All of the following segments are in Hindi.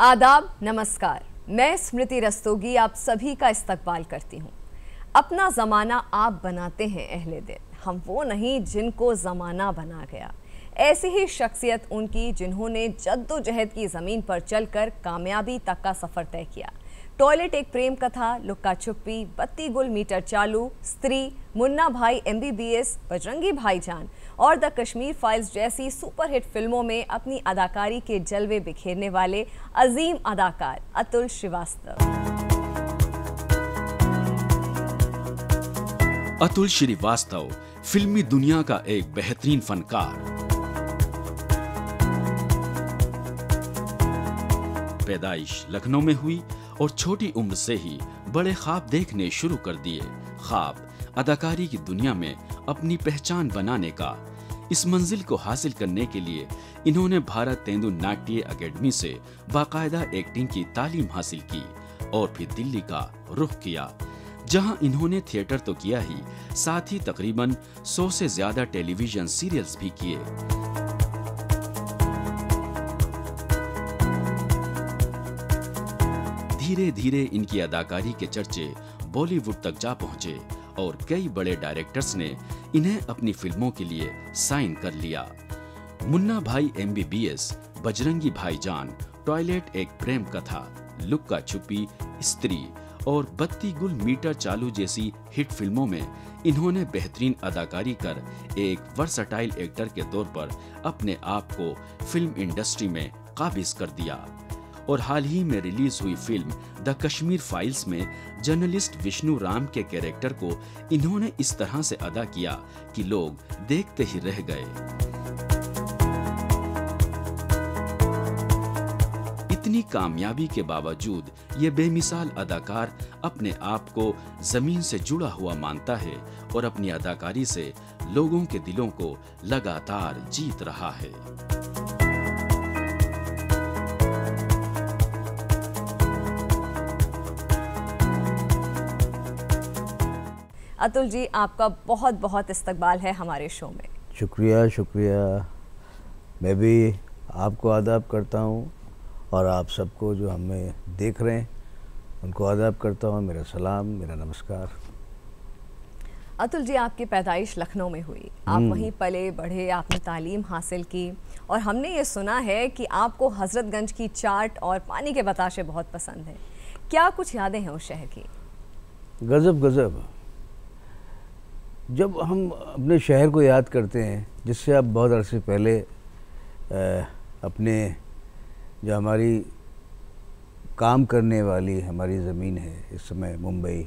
आदाब, नमस्कार। मैं स्मृति रस्तोगी आप सभी का इस्तकबाल करती हूँ। अपना ज़माना आप बनाते हैं अहले दिल, हम वो नहीं जिनको ज़माना बना गया। ऐसी ही शख्सियत उनकी जिन्होंने जद्दोजहद की ज़मीन पर चलकर कामयाबी तक का सफ़र तय किया। टॉयलेट एक प्रेम कथा, लुक्का छुपी, बत्ती गुल मीटर चालू, स्त्री, मुन्ना भाई MBBS, बजरंगी भाईजान और द कश्मीर फाइल्स जैसी सुपरहिट फिल्मों में अपनी अदाकारी के जलवे बिखेरने वाले अजीम अदाकार अतुल श्रीवास्तव। अतुल श्रीवास्तव फिल्मी दुनिया का एक बेहतरीन फनकार। पैदाइश लखनऊ में हुई और छोटी उम्र से ही बड़े ख्वाब देखने शुरू कर दिए। ख्वाब अदाकारी की दुनिया में अपनी पहचान बनाने का। इस मंजिल को हासिल करने के लिए इन्होंने भारत तेंदु नाट्य अकेडमी से बाकायदा एक्टिंग की तालीम हासिल की और फिर दिल्ली का रुख किया, जहां इन्होंने थिएटर तो किया ही, साथ ही तकरीबन 100 से ज्यादा टेलीविजन सीरियल्स भी किए। धीरे धीरे इनकी अदाकारी के चर्चे बॉलीवुड तक जा पहुंचे और कई बड़े डायरेक्टर्स ने इन्हें अपनी फिल्मों के लिए साइन कर लिया। मुन्ना भाई MBBS, बजरंगी भाईजान, टॉयलेट एक प्रेम कथा, लुक्का छुपी, स्त्री और बत्ती गुल मीटर चालू जैसी हिट फिल्मों में इन्होंने बेहतरीन अदाकारी कर एक वर्सटाइल एक्टर के तौर पर अपने आप को फिल्म इंडस्ट्री में काबिज कर दिया। और हाल ही में रिलीज हुई फिल्म द कश्मीर फाइल्स में जर्नलिस्ट विष्णु राम के कैरेक्टर को इन्होंने इस तरह से अदा किया कि लोग देखते ही रह गए। इतनी कामयाबी के बावजूद ये बेमिसाल अदाकार अपने आप को जमीन से जुड़ा हुआ मानता है और अपनी अदाकारी से लोगों के दिलों को लगातार जीत रहा है। अतुल जी, आपका बहुत बहुत इस्तकबाल है हमारे शो में। शुक्रिया। मैं भी आपको आदाब करता हूँ और आप सबको जो हमें देख रहे हैं उनको आदाब करता हूँ। मेरा सलाम, मेरा नमस्कार। अतुल जी, आपकी पैदाइश लखनऊ में हुई, आप वहीं पले बढ़े, आपने तालीम हासिल की और हमने ये सुना है कि आपको हजरतगंज की चाट और पानी के बताशे बहुत पसंद है। क्या कुछ यादें हैं उस शहर की? गजब। जब हम अपने शहर को याद करते हैं, जिससे आप बहुत अरसे पहले अपने जो हमारी काम करने वाली हमारी ज़मीन है इस समय मुंबई,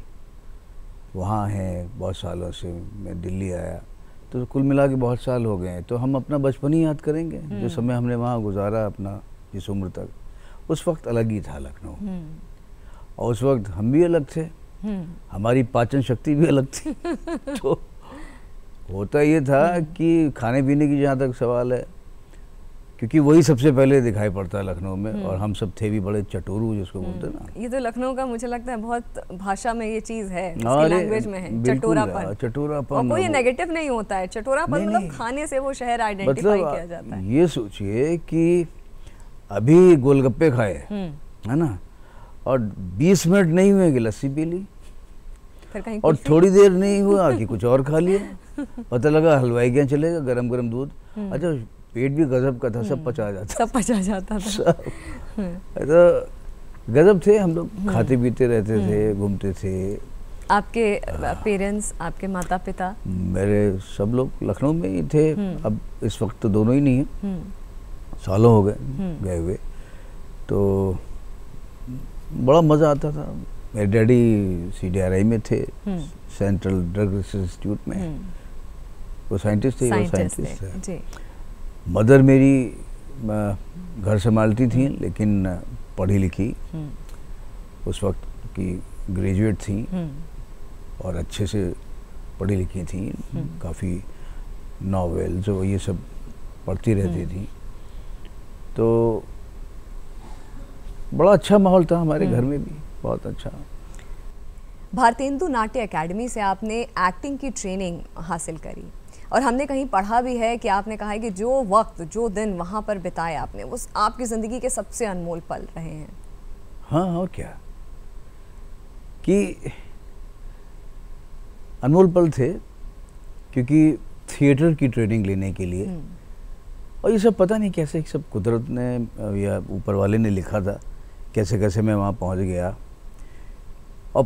वहाँ है बहुत सालों से। मैं दिल्ली आया तो कुल मिला के बहुत साल हो गए हैं, तो हम अपना बचपन ही याद करेंगे। जो समय हमने वहाँ गुजारा अपना इस उम्र तक, उस वक्त अलग ही था लखनऊ। और उस वक्त हम भी अलग थे, हमारी पाचन शक्ति भी अलग थी। तो होता ये था कि खाने पीने की जहाँ तक सवाल है, क्योंकि वही सबसे पहले दिखाई पड़ता है लखनऊ में, और हम सब थे भी बड़े चटोरू, जिसको बोलते हैं ना। ये तो लखनऊ का मुझे लगता है बहुत भाषा में ये चीज़ है, इसकी लैंग्वेज में है, चटोरापन। और कोई नेगेटिव नहीं होता है चटोरापन, मतलब खाने से वो शहर आइडेंटिफाई किया जाता है। ये सोचिए कि अभी गोलगप्पे खाए, है ना, और 20 मिनट नहीं हुए कि लस्सी पी ली, और थोड़ी देर नहीं हुआ कि कुछ और खा लिया। पता लगा हलवाई के यहाँ चलेगा, गरम दूध। अच्छा, पेट भी गजब का था, सब पचा जाता था। तो गजब थे हम लोग, खाते पीते रहते थे, घूमते थे। आपके पेरेंट्स, आपके माता पिता? मेरे सब लोग लखनऊ में ही थे। अब इस वक्त तो दोनों ही नहीं है, सालों हो गए गए हुए। तो बड़ा मज़ा आता था। मेरे डैडी CDRI में थे, सेंट्रल ड्रग रिसर्च इंस्टीट्यूट में, वो साइंटिस्ट थे। मदर मेरी घर संभालती थी, लेकिन पढ़ी लिखी, उस वक्त की ग्रेजुएट थी और अच्छे से पढ़ी लिखी थी। काफ़ी नॉवेल्स और ये सब पढ़ती रहती थी। तो बड़ा अच्छा माहौल था हमारे घर में भी, बहुत अच्छा। भारतेंदु नाट्य अकेडमी से आपने एक्टिंग की ट्रेनिंग हासिल करी। और हमने कहीं पढ़ा भी है कि आपने कहा है कि जो वक्त, जो दिन वहाँ पर बिताए आपने, वो आपकी ज़िंदगी के सबसे अनमोल पल रहे हैं। हाँ, और क्या कि अनमोल पल थे, क्योंकि थिएटर की ट्रेनिंग लेने के लिए, और ये सब पता नहीं कैसे सब कुदरत ने या ऊपर वाले ने लिखा था, कैसे कैसे मैं वहाँ पहुँच गया। और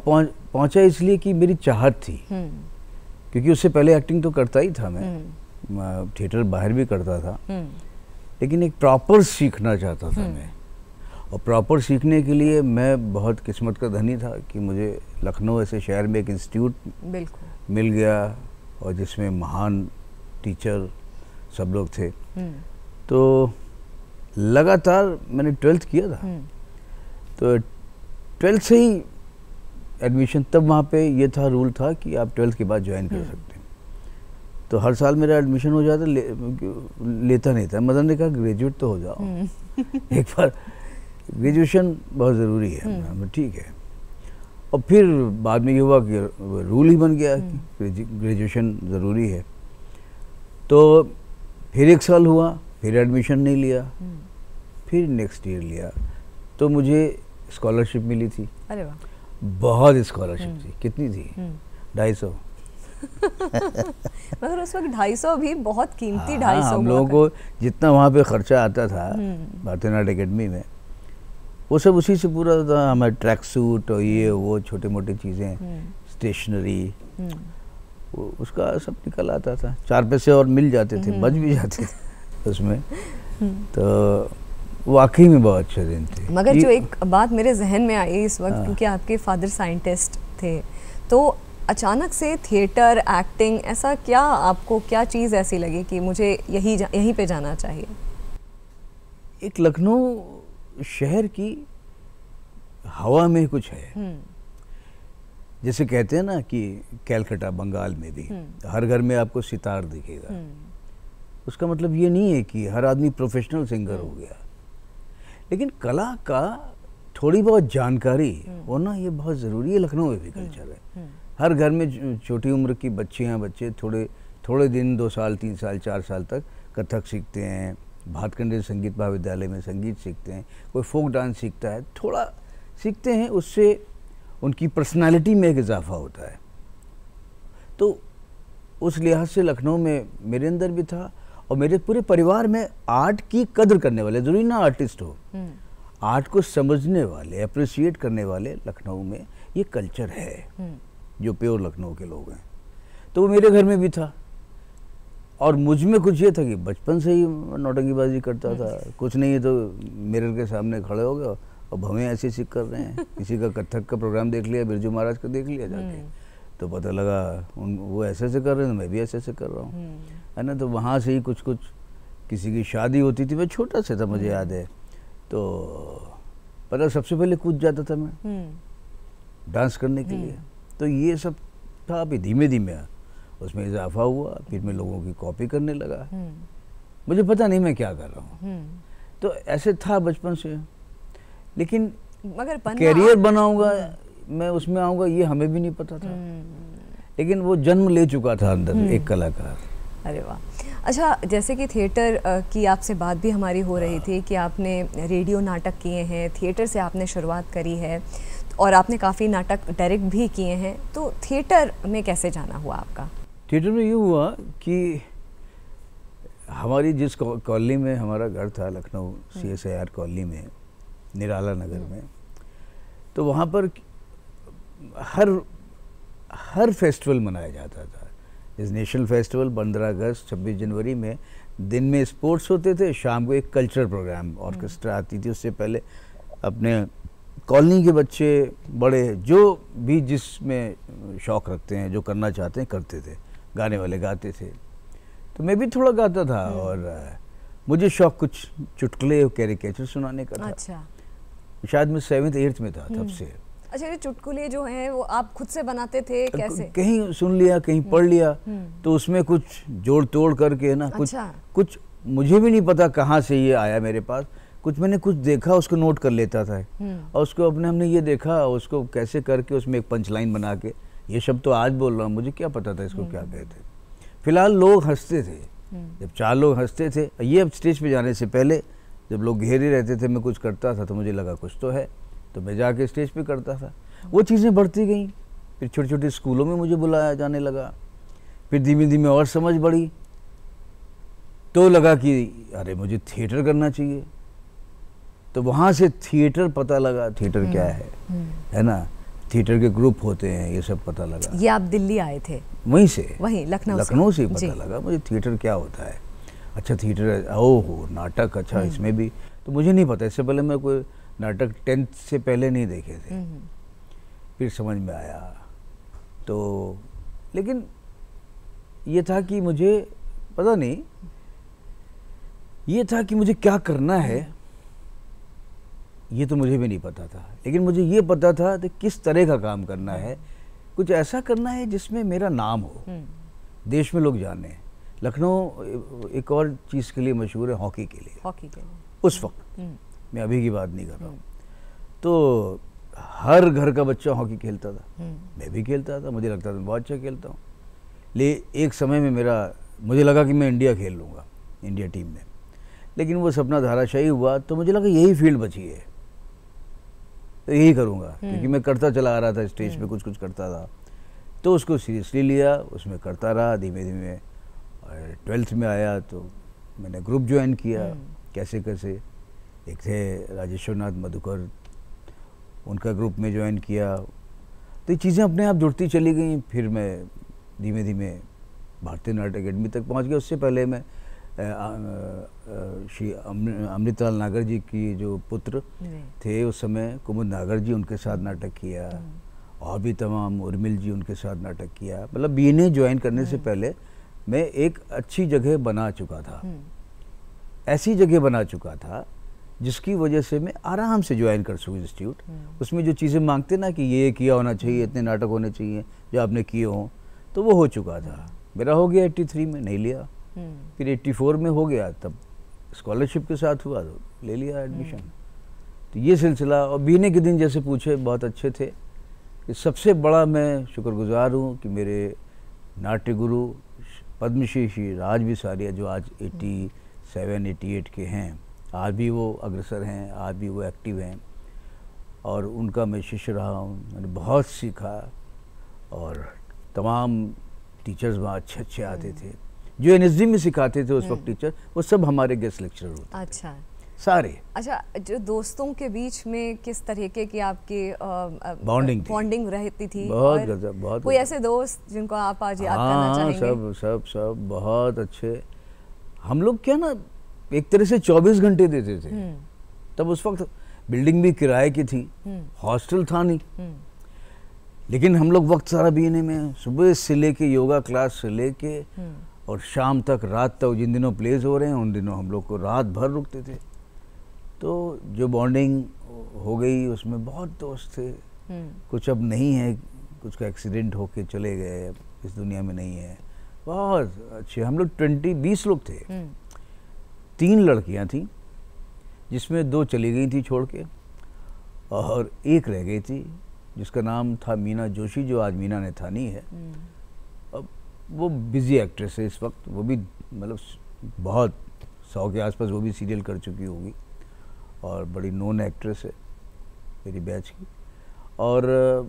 पहुँचा इसलिए कि मेरी चाहत थी, क्योंकि उससे पहले एक्टिंग तो करता ही था मैं, थिएटर बाहर भी करता था, लेकिन एक प्रॉपर सीखना चाहता था मैं। और प्रॉपर सीखने के लिए मैं बहुत किस्मत का धनी था कि मुझे लखनऊ ऐसे शहर में एक इंस्टीट्यूट मिल गया, और जिसमें महान टीचर सब लोग थे। तो लगातार मैंने 12th किया था, तो 12th से ही एडमिशन, तब वहाँ पे ये था, रूल था कि आप 12th के बाद ज्वाइन कर सकते हैं। तो हर साल मेरा एडमिशन हो जाता, लेता नहीं था। मदन ने कहा ग्रेजुएट तो हो जाओ एक बार, ग्रेजुएशन बहुत ज़रूरी है। ठीक है। और फिर बाद में ये हुआ कि रूल ही बन गया कि ग्रेजुएशन ज़रूरी है। तो फिर 1 साल हुआ, फिर एडमिशन नहीं लिया, फिर नेक्स्ट ईयर लिया, तो मुझे स्कॉलरशिप मिली थी। अरे वाह, बहुत स्कॉलरशिप थी। कितनी थी? 250। मगर उस वक्त 250 भी बहुत कीमती। 250 हम लोगों को जितना वहाँ पे खर्चा आता था भारतीय नाट्य अकेडमी में, वो सब उसी से पूरा था। हमारे ट्रैक सूट और ये वो छोटे मोटे चीज़ें, स्टेशनरी, उसका सब निकल आता था। 4 पैसे और मिल जाते थे, बच भी जाते थे उसमें। तो वाकई में बहुत अच्छे दिन थे। मगर जो एक बात मेरे जहन में आई इस वक्त, क्योंकि आपके फादर साइंटिस्ट थे, तो अचानक से थिएटर, एक्टिंग, ऐसा क्या आपको, क्या चीज़ ऐसी लगी कि मुझे यहीं पे जाना चाहिए? एक लखनऊ शहर की हवा में कुछ है। जैसे कहते हैं ना कि कैलकाटा बंगाल में भी हर घर में आपको सितार दिखेगा। उसका मतलब ये नहीं है कि हर आदमी प्रोफेशनल सिंगर हो गया, लेकिन कला का थोड़ी बहुत जानकारी होना ये बहुत ज़रूरी है। लखनऊ में भी कल्चर है। हर घर में छोटी उम्र की बच्चियाँ, बच्चे थोड़े दिन, 2 साल, 3 साल, 4 साल तक कथक सीखते हैं, भातखंडे संगीत महाविद्यालय में संगीत सीखते हैं, कोई फोक डांस सीखता है, थोड़ा सीखते हैं, उससे उनकी पर्सनालिटी में एक इजाफा होता है। तो उस लिहाज से लखनऊ में मेरे अंदर भी था, और मेरे पूरे परिवार में आर्ट की कदर करने वाले, जरूरी ना आर्टिस्ट हो, आर्ट को समझने वाले, अप्रिशिएट करने वाले लखनऊ में ये कल्चर है, जो प्योर लखनऊ के लोग हैं। तो वो मेरे घर में भी था, और मुझ में कुछ ये था कि बचपन से ही नौटंकीबाजी करता था। कुछ नहीं है तो मिरर के सामने खड़े हो गए और भवें ऐसे सीख कर रहे हैं। किसी का कथक का प्रोग्राम देख लिया, बिरजू महाराज का देख लिया जाके, तो पता लगा वो ऐसे कर रहे हैं, मैं भी ऐसे कर रहा हूँ, है ना। तो वहाँ से ही कुछ किसी की शादी होती थी, मैं छोटा सा था, मुझे याद है, तो पता सबसे पहले कूद जाता था मैं डांस करने के लिए। तो ये सब था। अभी धीमे धीमे उसमें इजाफा हुआ, फिर मैं लोगों की कॉपी करने लगा। मुझे पता नहीं मैं क्या कर रहा हूँ, तो ऐसे था बचपन से। लेकिन मगर कैरियर बनाऊंगा मैं, उसमें आऊँगा, ये हमें भी नहीं पता था। लेकिन वो जन्म ले चुका था अंदर एक कलाकार। अरे वाह। अच्छा, जैसे कि थिएटर की आपसे बात भी हमारी हो रही थी कि आपने रेडियो नाटक किए हैं, थिएटर से आपने शुरुआत करी है, और आपने काफ़ी नाटक डायरेक्ट भी किए हैं। तो थिएटर में कैसे जाना हुआ आपका? थिएटर में ये हुआ कि हमारी जिस कॉलोनी में हमारा घर था, लखनऊ CSIR कॉलोनी में, निराला नगर में, तो वहाँ पर हर फेस्टिवल मनाया जाता था। जैसे नेशनल फेस्टिवल 15 अगस्त, 26 जनवरी में दिन में स्पोर्ट्स होते थे, शाम को एक कल्चरल प्रोग्राम, ऑर्केस्ट्रा आती थी। उससे पहले अपने कॉलोनी के बच्चे बड़े जो भी जिसमें शौक़ रखते हैं, जो करना चाहते हैं, करते थे। गाने वाले गाते थे, तो मैं भी थोड़ा गाता था, और मुझे शौक़ कुछ चुटकुले और कैरिकेचर सुनाने का था। अच्छा। शायद मैं 7th 8th में था तब से। अच्छा, ये चुटकुले जो हैं वो आप खुद से बनाते थे कैसे? कहीं सुन लिया, कहीं पढ़ लिया, तो उसमें कुछ जोड़ तोड़ करके ना, कुछ मुझे भी नहीं पता कहाँ से ये आया मेरे पास। मैंने कुछ देखा, उसको नोट कर लेता था, और उसको हमने ये देखा, उसको कैसे करके उसमें एक पंच लाइन बना के, ये शब्द तो आज बोल रहा हूँ, मुझे क्या पता था इसको क्या कहते। फिलहाल लोग हंसते थे, जब 4 लोग हंसते थे। ये अब स्टेज पे जाने से पहले जब लोग घेरे रहते थे, मैं कुछ करता था तो मुझे लगा कुछ तो है, तो मैं जाके स्टेज पे करता था। वो चीज़ें बढ़ती गई, फिर छोटे छोटे स्कूलों में मुझे बुलाया जाने लगा, फिर धीमे धीमे और समझ बढ़ी, तो लगा कि अरे मुझे थिएटर करना चाहिए। तो वहाँ से थिएटर पता लगा, थिएटर क्या है ना, थिएटर के ग्रुप होते हैं, ये सब पता लगा। ये आप दिल्ली आए थे? वहीं से, वहीं लखनऊ से पता लगा मुझे थिएटर क्या होता है। अच्छा थिएटर, ओहो नाटक, अच्छा इसमें भी, तो मुझे नहीं पता, इससे पहले मैं कोई नाटक 10th से पहले नहीं देखे थे। फिर समझ में आया तो, लेकिन ये था कि मुझे पता नहीं, ये था कि मुझे क्या करना है ये तो मुझे भी नहीं पता था, लेकिन मुझे ये पता था कि किस तरह का काम करना है। कुछ ऐसा करना है जिसमें मेरा नाम हो, देश में लोग जाने। लखनऊ एक और चीज़ के लिए मशहूर है, हॉकी के लिए। उस वक्त मैं अभी की बात नहीं कर रहा हूँ। तो हर घर का बच्चा हॉकी खेलता था, मैं भी खेलता था, मुझे लगता था मैं बहुत अच्छा खेलता हूँ। ले एक समय में मुझे लगा कि मैं इंडिया खेल लूँगा, इंडिया टीम में, लेकिन वो सपना धाराशायी हुआ। तो मुझे लगा यही फील्ड बची है, तो यही करूँगा, क्योंकि मैं करता चला आ रहा था, स्टेज पे कुछ कुछ करता था, तो उसको सीरियसली लिया, उसमें करता रहा धीमे धीमे। और 12th में आया तो मैंने ग्रुप ज्वाइन किया, कैसे कैसे, एक थे राजेश्वर नाथ मधुकर, उनका ग्रुप में ज्वाइन किया। तो ये चीज़ें अपने आप जुड़ती चली गई। फिर मैं धीमे धीमे भारतीय नाट्य अकेडमी तक पहुंच गया। उससे पहले मैं श्री अमृतलाल नागर जी की जो पुत्र थे उस समय, कुमुद नागर जी, उनके साथ नाटक किया, और भी तमाम, उर्मिल जी, उनके साथ नाटक किया। मतलब BNA ज्वाइन करने से पहले मैं एक अच्छी जगह बना चुका था, ऐसी जगह बना चुका था जिसकी वजह से मैं आराम से ज्वाइन कर सकूँ इंस्टीट्यूट। उसमें जो चीज़ें मांगते ना कि ये किया होना चाहिए, इतने नाटक होने चाहिए जो आपने किए हों, तो वो हो चुका था। मेरा हो गया 83 में, नहीं लिया, फिर 84 में हो गया, तब स्कॉलरशिप के साथ हुआ तो ले लिया एडमिशन। तो ये सिलसिला। और BNA के दिन जैसे पूछे, बहुत अच्छे थे। कि सबसे बड़ा मैं शुक्रगुजार हूँ कि मेरे नाट्य गुरु पद्मश्री श्री राज विसारिया, जो आज 87-88 के हैं, आज भी वो अग्रसर हैं, आज भी वो एक्टिव हैं, और उनका मैं शिष्य रहा हूँ। मैंने बहुत सीखा, और तमाम टीचर्स वहाँ अच्छे अच्छे आते थे, जो NSD में सिखाते थे उस वक्त टीचर, वो सब हमारे गेस्ट लेक्चरर होते थे। अच्छा, सारे। अच्छा, जो दोस्तों के बीच में किस तरीके की आपकी बॉन्डिंग रहती थी? बहुत गजब, बहुत कोई ऐसे दोस्त जिनको आप आज याद करना चाहेंगे? सब बहुत अच्छे। हम लोग क्या ना, एक तरह से 24 घंटे देते थे। तब उस वक्त बिल्डिंग भी किराए की थी, हॉस्टल था नहीं, लेकिन हम लोग वक्त सारा BNA में, सुबह से लेके योगा क्लास से लेके और शाम तक, रात तक, जिन दिनों प्लेस हो रहे हैं उन दिनों हम लोग को रात भर रुकते थे। तो जो बॉन्डिंग हो गई उसमें बहुत दोस्त थे। कुछ अब नहीं है, कुछ का एक्सीडेंट होके चले गए, अब इस दुनिया में नहीं है। बहुत अच्छे हम लोग 20 लोग थे। 3 लड़कियां थीं, जिसमें 2 चली गई थी छोड़ के, और एक रह गई थी जिसका नाम था मीना जोशी, जो आज मीना नैथानी है। अब वो बिजी एक्ट्रेस है इस वक्त, वो भी मतलब बहुत 100 के आसपास वो भी सीरियल कर चुकी होगी, और बड़ी नोन एक्ट्रेस है मेरी बैच की। और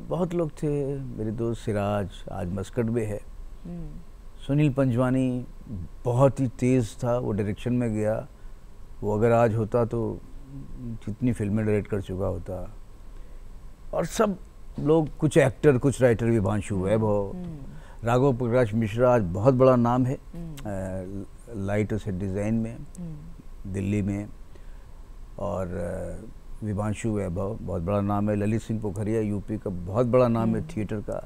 बहुत लोग थे, मेरे दोस्त सिराज आज मस्कट में है, सुनील पंजवानी बहुत ही तेज़ था, वो डायरेक्शन में गया, वो अगर आज होता तो कितनी फिल्में डायरेक्ट कर चुका होता। और सब लोग, कुछ एक्टर कुछ राइटर, विभांशु वैभव, राघव प्रकाश मिश्रा आज बहुत बड़ा नाम है लाइट और सेट डिज़ाइन में दिल्ली में, और विभांशु वैभव बहुत बड़ा नाम है, ललित सिंह पोखरिया यूपी का बहुत बड़ा नाम है थिएटर का।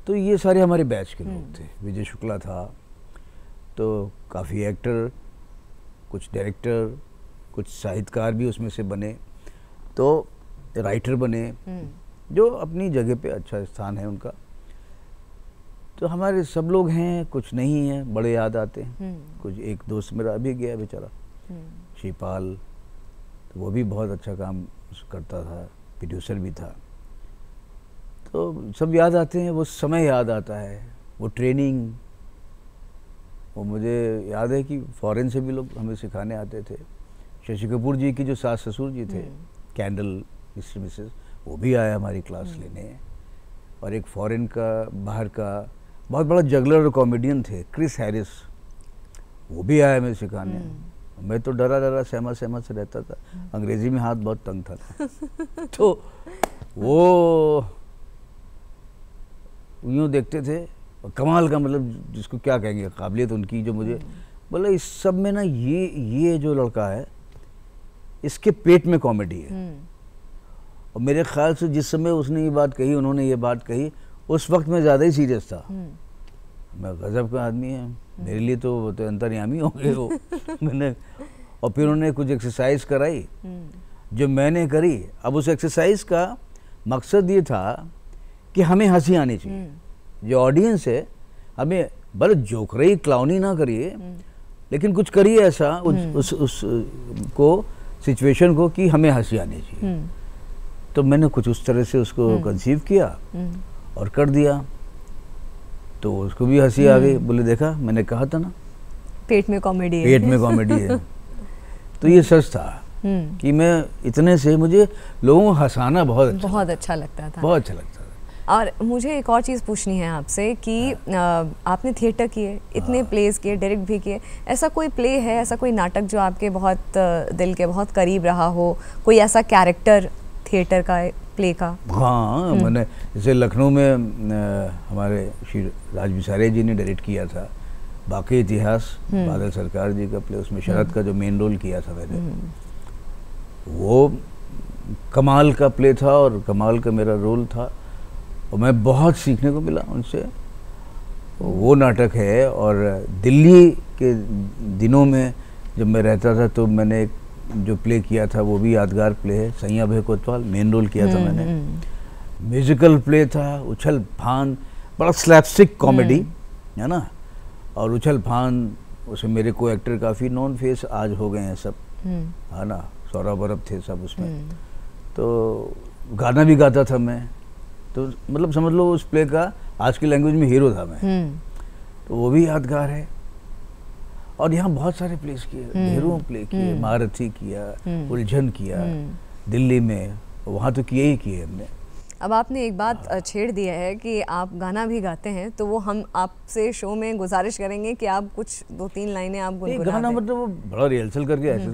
तो ये सारे हमारे बैच के लोग थे। विजय शुक्ला था। तो काफ़ी एक्टर, कुछ डायरेक्टर, कुछ साहित्यकार भी उसमें से बने, तो राइटर बने, जो अपनी जगह पे अच्छा स्थान है उनका। तो हमारे सब लोग हैं, कुछ नहीं है, बड़े याद आते हैं। कुछ एक दोस्त मेरा अभी गया बेचारा, शिपाल, तो वो भी बहुत अच्छा काम करता था, प्रोड्यूसर भी था। तो सब याद आते हैं, वो समय याद आता है, वो ट्रेनिंग, वो मुझे याद है कि फॉरेन से भी लोग हमें सिखाने आते थे। शशि कपूर जी की जो सास ससुर जी थे, कैंडल मिस्टर मिसेस, वो भी आए हमारी क्लास लेने। और एक फॉरेन का, बाहर का बहुत बड़ा जगलर और कॉमेडियन थे, क्रिस हैरिस, वो भी आया हमें सिखाने। मैं तो डरा डरा सहमा सहमा से रहता था, अंग्रेजी में हाथ बहुत तंग था। तो वो यूँ देखते थे, कमाल का, मतलब जिसको क्या कहेंगे, काबिलियत उनकी, जो मुझे बोला इस सब में ना ये जो लड़का है इसके पेट में कॉमेडी है। और मेरे ख्याल से जिस समय उसने ये बात कही, उन्होंने ये बात कही, उस वक्त मैं ज़्यादा ही सीरियस था। मैं गजब का आदमी है, मेरे लिए तो वो तो अंतर्यामी हो गए वो। मैंने, और फिर उन्होंने कुछ एक्सरसाइज कराई जो मैंने करी। अब उस एक्सरसाइज का मकसद ये था कि हमें हंसी आनी चाहिए, जो ऑडियंस है हमें, बस जोक रही क्लाउनी ना करिए, लेकिन कुछ करिए ऐसा उस को सिचुएशन को कि हमें हंसी आनी चाहिए। तो मैंने कुछ उस तरह से उसको कंसीव किया और कर दिया, तो उसको भी हंसी आ गई। बोले देखा, मैंने कहा था ना पेट में कॉमेडी है, पेट में कॉमेडी है। तो ये सच था कि मैं इतने से, मुझे लोगों को हंसाना बहुत अच्छा लगता था, बहुत अच्छा लगता था। और मुझे एक और चीज़ पूछनी है आपसे कि आपने थिएटर किए, इतने प्लेस किए, डायरेक्ट भी किए, ऐसा कोई प्ले है, ऐसा कोई नाटक जो आपके बहुत दिल के बहुत करीब रहा हो, कोई ऐसा कैरेक्टर थिएटर का, प्ले का? हाँ, मैंने जैसे लखनऊ में हमारे श्री राज बिसारे जी ने डायरेक्ट किया था बाकी इतिहास, बादल सरकार जी का प्ले, उसमें शरद का जो मेन रोल किया था मैंने, वो कमाल का प्ले था और कमाल का मेरा रोल था, और मैं बहुत सीखने को मिला उनसे। वो नाटक है। और दिल्ली के दिनों में जब मैं रहता था तो मैंने एक जो प्ले किया था वो भी यादगार प्ले है, सैया भे कोतवाल, मेन रोल किया था मैंने। म्यूजिकल प्ले था, उछल फान, बड़ा स्लैपस्टिक कॉमेडी है ना, और उछल फान, उसमें मेरे को एक्टर काफ़ी नॉन फेस आज हो गए हैं सब, है ना, सौरभ अरब थे सब उसमें। तो गाना भी गाता था मैं, तो मतलब समझ लो उस प्ले का आज की लैंग्वेज में हीरो था मैं। तो वो भी यादगार है। और यहाँ बहुत सारे प्लेस किए, ढेरों प्ले किए, महारथी किया, उलझन किया दिल्ली में, वहाँ तो किए ही किए हमने। अब आपने एक बात छेड़ दिया है कि आप गाना भी गाते हैं, तो वो हम आपसे शो में गुजारिश करेंगे कि आप कुछ 2-3 लाइनें आप गुनगुना गाना दें। मतलब वो बड़ा रिहर्सल करके ऐसे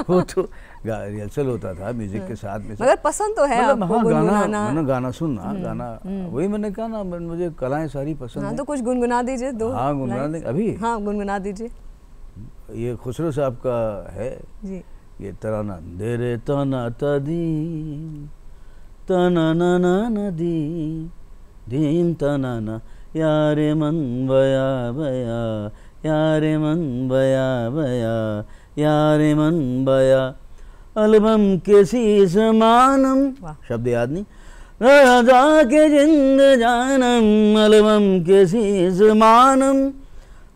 वो तो रिहर्सल होता था म्यूजिक के साथ में। मगर पसंद तो है मतलब आपको हाँ, गुनगुनाना? मैंने गाना सुनना, गाना वही मैंने कहा ना, मुझे कलाएं सारी पसंद हाँ, हैं। तो कुछ गुनगुना दीजिए, 2 हाँ, गुनगुना देंगे अभी। हाँ, गुनगुना दीजिए। ये खुसरो साहब का है जी, ये तराना, दे रे तना तदी तना ना ना नदी दीन तना ना, यारे मन बया बया, यारे मन बया बया, यारे मन बया, अलबम के शीश मानम, शब्द याद नहीं, राजा के जिंद जानम, अलबम के शीश मानम,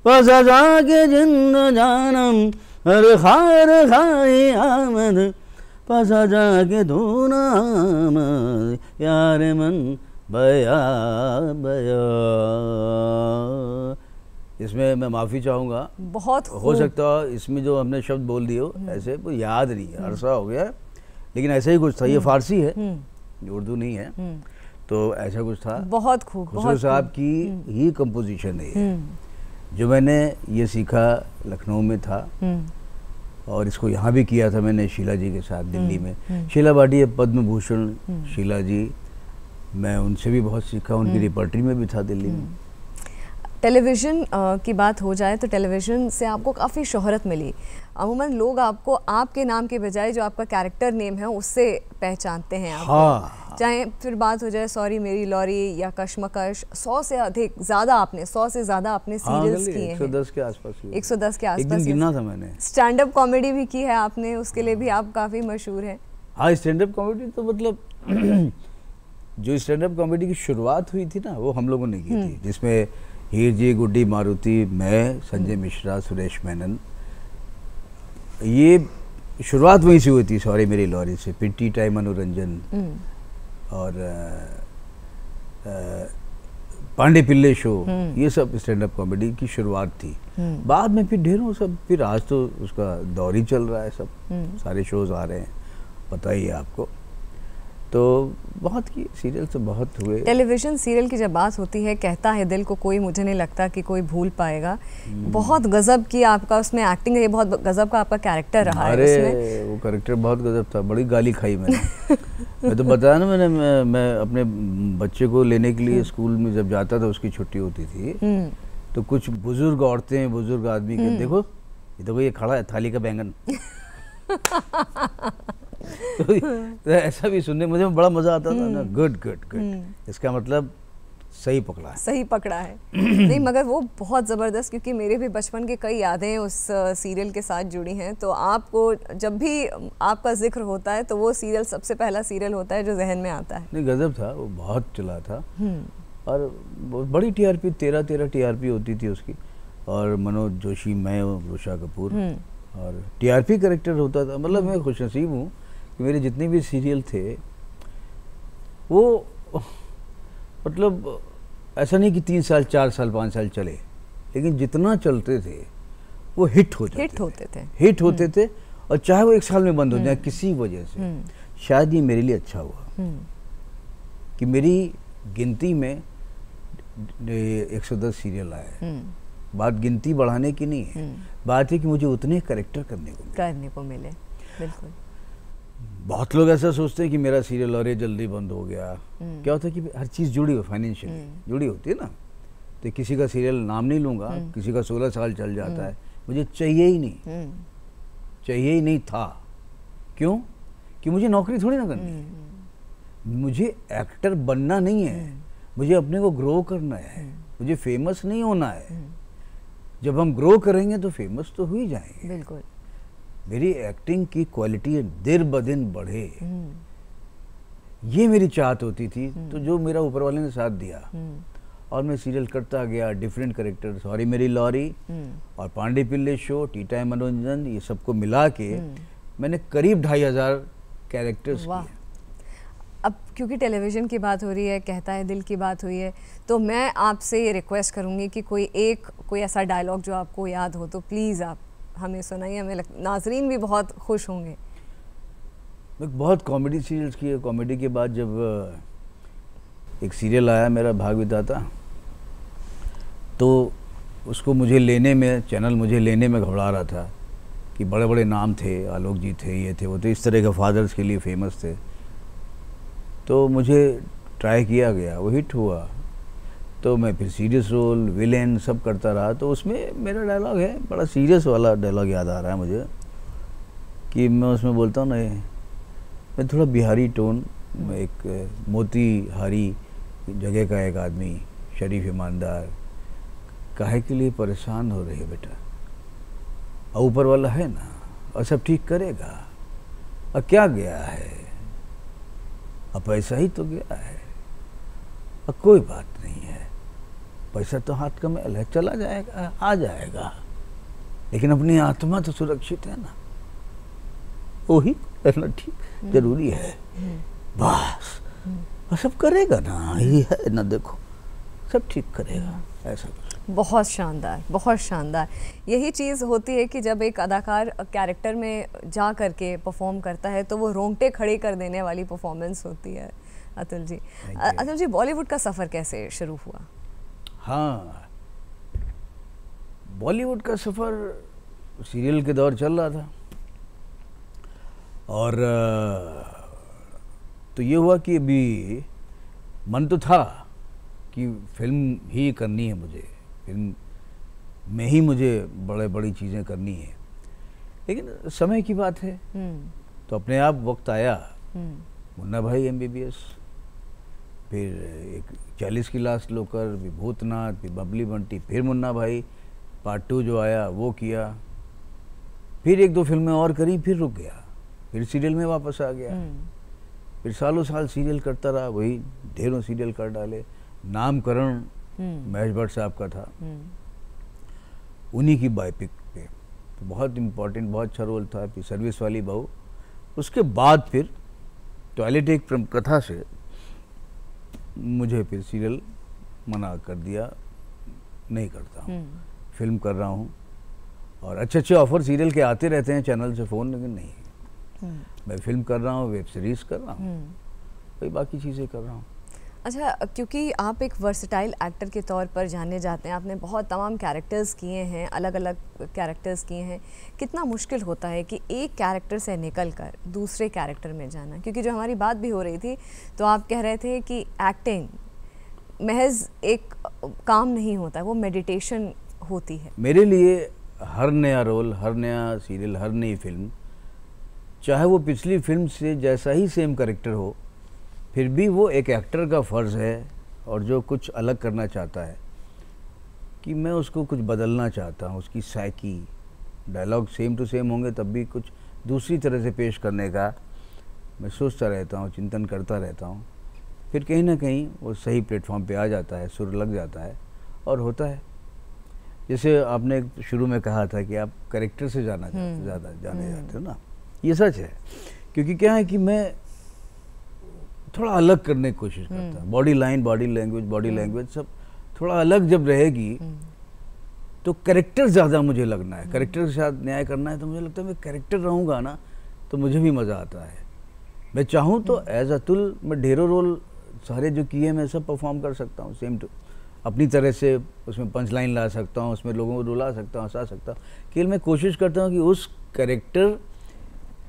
पसा के जिंद जानम, हर खार खाई आमद, पसा जाके धूना आमद, यार मन बया बया। इसमें मैं माफ़ी चाहूँगा, बहुत हो सकता है इसमें जो हमने शब्द बोल दिए हो ऐसे कोई याद नहीं है, अरसा हो गया, लेकिन ऐसा ही कुछ था। ये फारसी है, उर्दू नहीं है, तो ऐसा कुछ था। बहुत खूब, खुसरो साहब की ही कंपोजिशन है ये, जो मैंने ये सीखा लखनऊ में था, और इसको यहाँ भी किया था मैंने शीला जी के साथ दिल्ली में। शीला भाटिया पद्म भूषण शीला जी, मैं उनसे भी बहुत सीखा, उनकी रिपर्टरी में भी था दिल्ली में। टेलीविज़न की बात हो जाए तो टेलीविज़न से आपको काफ़ी शोहरत मिली। अमूमन लोग आपको आपके नाम के बजाय जो आपका कैरेक्टर नेम है उससे पहचानते हैं आपको। हाँ। चाहे फिर बात हो जाए सॉरी मेरी लॉरी या कश्मकश, 100 से अधिक ज़्यादा आपने 100 से ज़्यादा आपने सीरियल्स किए हैं। 110 के आसपास, 110 के एक दिन आसपास गिना था मैंने। स्टैंड अप कॉमेडी भी की है आपने, उसके लिए भी आप काफ़ी मशहूर हैं। हाँ, स्टैंड अप कॉमेडी तो मतलब जो स्टैंड अप कॉमेडी की शुरुआत हुई थी ना, वो हम लोगों ने की थी, जिसमें हीर जी, गुड्डी मारुति, मैं, संजय मिश्रा, सुरेश मेनन, ये शुरुआत वहीं से हुई थी, सॉरी मेरी लॉरी से, पिट्टी टाइम मनोरंजन, और पांडे पिल्ले शो, ये सब स्टैंड अप कॉमेडी की शुरुआत थी। बाद में फिर ढेरों सब, फिर आज तो उसका दौर ही चल रहा है, सब सारे शोज आ रहे हैं, पता ही है आपको। तो बहुत की सीरियल से बहुत हुए। टेलीविज़न सीरियल की जब बात होती है, कहता है दिल को कोई, मुझे नहीं लगता कि कोई भूल पाएगा। बहुत गजब की आपका उसमें एक्टिंग है, बहुत गजब का आपका कैरेक्टर रहा है उसमें। अरे वो कैरेक्टर बहुत गजब था, बड़ी गाली खाई मैंने। मैं तो बताया ना, मैं अपने बच्चे को लेने के लिए स्कूल में जब जाता था, उसकी छुट्टी होती थी, तो कुछ बुजुर्ग औरतें, बुजुर्ग आदमी के, देखो ये खड़ा है थाली का बैंगन। तो ऐसा भी सुनने मुझे बड़ा मजा आता था ना। गुड गुड गुड, इसका मतलब सही पकड़ा है, सही पकड़ा है। नहीं मगर वो बहुत ज़बरदस्त, क्योंकि मेरे भी बचपन के कई यादें उस सीरियल के साथ जुड़ी हैं। तो आपको जब भी आपका जिक्र होता है तो वो सीरियल सबसे पहला सीरियल होता है जो जहन में आता है। नहीं गजब था वो, बहुत चला था। और बहुत बड़ी टीआरपी, 13 टीआरपी होती थी उसकी। और मनोज जोशी, मैं, उषा कपूर, और टीआरपी कैरेक्टर होता था। मतलब मैं खुशनसीब हूँ कि मेरे जितने भी सीरियल थे वो मतलब ऐसा नहीं कि 3 साल 4 साल 5 साल चले, लेकिन जितना चलते थे वो हिट होते थे। और चाहे वो 1 साल में बंद हो जाए किसी वजह से, शायद ये मेरे लिए अच्छा हुआ कि मेरी गिनती में 110 सीरियल आए। बात गिनती बढ़ाने की नहीं है, बात है कि मुझे उतने कैरेक्टर करने को मिले। बिल्कुल। बहुत लोग ऐसा सोचते हैं कि मेरा सीरियल और ये जल्दी बंद हो गया। क्या होता है कि हर चीज़ जुड़ी हो, फाइनेंशियली जुड़ी होती है ना। तो किसी का सीरियल नाम नहीं लूँगा, किसी का 16 साल चल जाता है, मुझे चाहिए ही नहीं था। क्यों? कि मुझे नौकरी थोड़ी ना करनी है, मुझे एक्टर बनना नहीं है, मुझे अपने को ग्रो करना है, मुझे फेमस नहीं होना है। जब हम ग्रो करेंगे तो फेमस तो हो ही जाएंगे। बिल्कुल। मेरी एक्टिंग की क्वालिटी दिन ब दिन बढ़े, ये मेरी चाहत होती थी। तो जो मेरा ऊपर वाले ने साथ दिया, और मैं सीरियल करता गया, डिफरेंट कैरेक्टर, सॉरी मेरी लॉरी और पांडे पिल्ले शो, टी टाइम मनोरंजन, ये सबको मिला के मैंने करीब 2500 कैरेक्टर्स किए। अब क्योंकि टेलीविज़न की बात हो रही है, कहता है दिल की बात हुई है, तो मैं आपसे ये रिक्वेस्ट करूँगी कि कोई ऐसा डायलॉग जो आपको याद हो तो प्लीज़ आप हमें सुनाइए। हमें नाजरीन भी बहुत खुश होंगे। मैं बहुत कॉमेडी सीरियल्स किए। कॉमेडी के बाद जब एक सीरियल आया मेरा भाग विधाता, तो उसको मुझे लेने में, चैनल मुझे लेने में घबरा रहा था कि बड़े बड़े नाम थे, आलोक जी थे, ये थे, वो तो इस तरह के फादर्स के लिए फेमस थे। तो मुझे ट्राई किया गया, वो हिट हुआ। तो मैं फिर सीरियस रोल, विलेन सब करता रहा। तो उसमें मेरा डायलॉग है, बड़ा सीरियस वाला डायलॉग याद आ रहा है मुझे, कि मैं उसमें बोलता हूँ ना, मैं थोड़ा बिहारी टोन में, एक मोतीहारी जगह का एक आदमी, शरीफ ईमानदार, काहे के लिए परेशान हो रही है बेटा, और ऊपर वाला है ना, और सब ठीक करेगा, और क्या गया है, अब पैसा ही तो गया है, और कोई बात नहीं है, पैसा तो हाथ का मैल है, चला जाएगा, आ जाएगा, लेकिन अपनी आत्मा तो सुरक्षित है ना, वही करना ठीक जरूरी है, बस। और सब करेगा ना, ये है ना, देखो सब ठीक करेगा, ऐसा। बहुत शानदार, बहुत शानदार। यही चीज़ होती है कि जब एक अदाकार कैरेक्टर में जा करके परफॉर्म करता है तो वो रोंगटे खड़े कर देने वाली परफॉर्मेंस होती है। अतुल जी, अतुल जी, बॉलीवुड का सफ़र कैसे शुरू हुआ? हाँ, बॉलीवुड का सफ़र सीरियल के दौर चल रहा था, और तो ये हुआ कि अभी मन तो था कि फिल्म ही करनी है मुझे, फिल्म में ही मुझे बड़ी चीज़ें करनी है, लेकिन समय की बात है। तो अपने आप वक्त आया, मुन्ना भाई MBBS, फिर एक 40 की लास्ट लोकर, फिर भूतनाथ, फिर बबली बंटी, फिर मुन्ना भाई पार्ट 2 जो आया वो किया, फिर 1-2 फिल्में और करी, फिर रुक गया, फिर सीरियल में वापस आ गया, फिर सालों साल सीरियल करता रहा, वही ढेरों सीरियल कर डाले। नामकरण महेश भट्ट साहब का था, उन्हीं की बायोपिक पे, तो बहुत इम्पोर्टेंट, बहुत अच्छा रोल था। फिर सर्विस वाली बहू, उसके बाद फिर टॉयलेट एक कथा से मुझे फिर सीरियल मना कर दिया, नहीं करता हूँ। फिल्म कर रहा हूँ और अच्छे अच्छे ऑफर सीरियल के आते रहते हैं चैनल से फ़ोन, लेकिन नहीं, मैं फिल्म कर रहा हूँ, वेब सीरीज़ कर रहा हूँ, कोई बाकी चीज़ें कर रहा हूँ। अच्छा, क्योंकि आप एक वर्सटाइल एक्टर के तौर पर जाने जाते हैं, आपने बहुत तमाम कैरेक्टर्स किए हैं, अलग अलग कैरेक्टर्स किए हैं, कितना मुश्किल होता है कि एक कैरेक्टर से निकलकर दूसरे कैरेक्टर में जाना? क्योंकि जो हमारी बात भी हो रही थी तो आप कह रहे थे कि एक्टिंग महज एक काम नहीं होता है, वो मेडिटेशन होती है। मेरे लिए हर नया रोल, हर नया सीरियल, हर नई फिल्म, चाहे वो पिछली फिल्म से जैसा ही सेम कैरेक्टर हो, फिर भी वो एक एक्टर का फ़र्ज़ है और जो कुछ अलग करना चाहता है कि मैं उसको कुछ बदलना चाहता हूँ, उसकी psyche, dialogue same to same होंगे तब भी कुछ दूसरी तरह से पेश करने का मैं सोचता रहता हूँ, चिंतन करता रहता हूँ। फिर कहीं ना कहीं वो सही प्लेटफॉर्म पे आ जाता है, सुर लग जाता है और होता है। जैसे आपने शुरू में कहा था कि आप कैरेक्टर से ज़्यादा जाने जाते हो ना, ये सच है। क्योंकि क्या है कि मैं थोड़ा अलग करने की कोशिश करता हूँ। बॉडी लाइन, बॉडी लैंग्वेज सब थोड़ा अलग जब रहेगी तो कैरेक्टर ज़्यादा मुझे लगना है। कैरेक्टर के साथ न्याय करना है तो मुझे लगता है मैं कैरेक्टर रहूँगा ना तो मुझे भी मज़ा आता है। मैं चाहूँ तो एज अतुल मैं ढेरों रोल सारे जो किए मैं सब परफॉर्म कर सकता हूँ, सेम टू अपनी तरह से। उसमें पंच लाइन ला सकता हूँ, उसमें लोगों को रुला सकता हूँ, हंसा सकता हूँ। केवल मैं कोशिश करता हूँ कि उस कैरेक्टर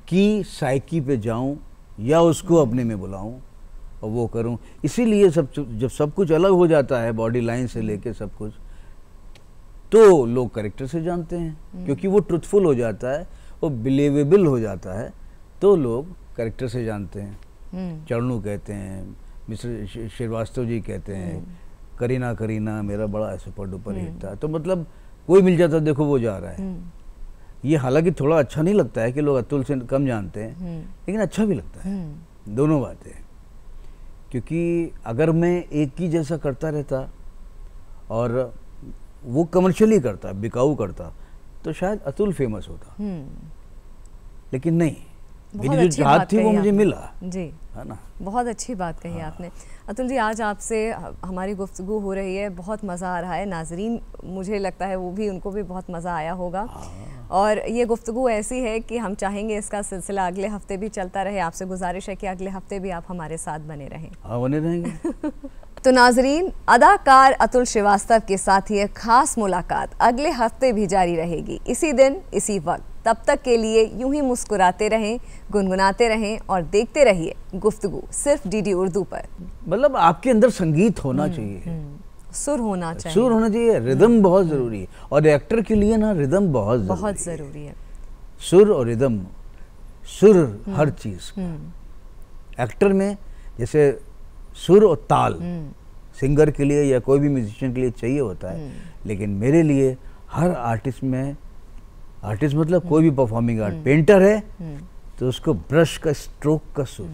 की साइकी पे जाऊँ या उसको अपने में बुलाऊँ और वो करूँ। इसीलिए जब सब कुछ अलग हो जाता है, बॉडी लाइन से लेके सब कुछ, तो लोग कैरेक्टर से जानते हैं। क्योंकि वो ट्रुथफुल हो जाता है, वो बिलीवेबल हो जाता है, तो लोग कैरेक्टर से जानते हैं। चरणू कहते हैं, मिस्टर श्रीवास्तव जी कहते हैं, करीना मेरा बड़ा सुपर डुपर हिट था। तो मतलब कोई मिल जाता, देखो वो जा रहा है। ये हालांकि थोड़ा अच्छा नहीं लगता है कि लोग अतुल से कम जानते हैं, लेकिन अच्छा भी लगता है, दोनों बातें। क्योंकि अगर मैं एक ही जैसा करता रहता और वो कमर्शियली करता, बिकाऊ करता, तो शायद अतुल फेमस होता। लेकिन नहीं, मेरी जो चाहत थी वो मुझे मिला जी, है ना। बहुत अच्छी बात कही आपने। अतुल जी, आज आपसे हमारी गुफ्तगू हो रही है, बहुत मज़ा आ रहा है। नाजरीन, मुझे लगता है वो भी, उनको भी बहुत मज़ा आया होगा। और ये गुफ्तगू ऐसी है कि हम चाहेंगे इसका सिलसिला अगले हफ्ते भी चलता रहे। आपसे गुजारिश है कि अगले हफ्ते भी आप हमारे साथ बने रहें। हाँ, बने रहेंगे। तो नाजरीन, अदाकार अतुल श्रीवास्तव के साथ ये खास मुलाकात अगले हफ्ते भी जारी रहेगी, इसी दिन इसी वक्त। तब तक के लिए यूं ही मुस्कुराते रहें, गुनगुनाते रहें और देखते रहिए गुफ्तगू सिर्फ डीडी उर्दू पर। मतलब आपके अंदर संगीत होना चाहिए, सुर होना चाहिए, सुर होना चाहिए, रिदम बहुत जरूरी है। और एक्टर के लिए ना रिदम बहुत जरूरी है। सुर और रिदम, सुर हर चीज का एक्टर में, जैसे सुर और ताल सिंगर के लिए या कोई भी म्यूजिशियन के लिए चाहिए होता है। लेकिन मेरे लिए हर आर्टिस्ट में, आर्टिस्ट मतलब कोई भी परफॉर्मिंग आर्ट, पेंटर है तो उसको ब्रश का स्ट्रोक का सुर,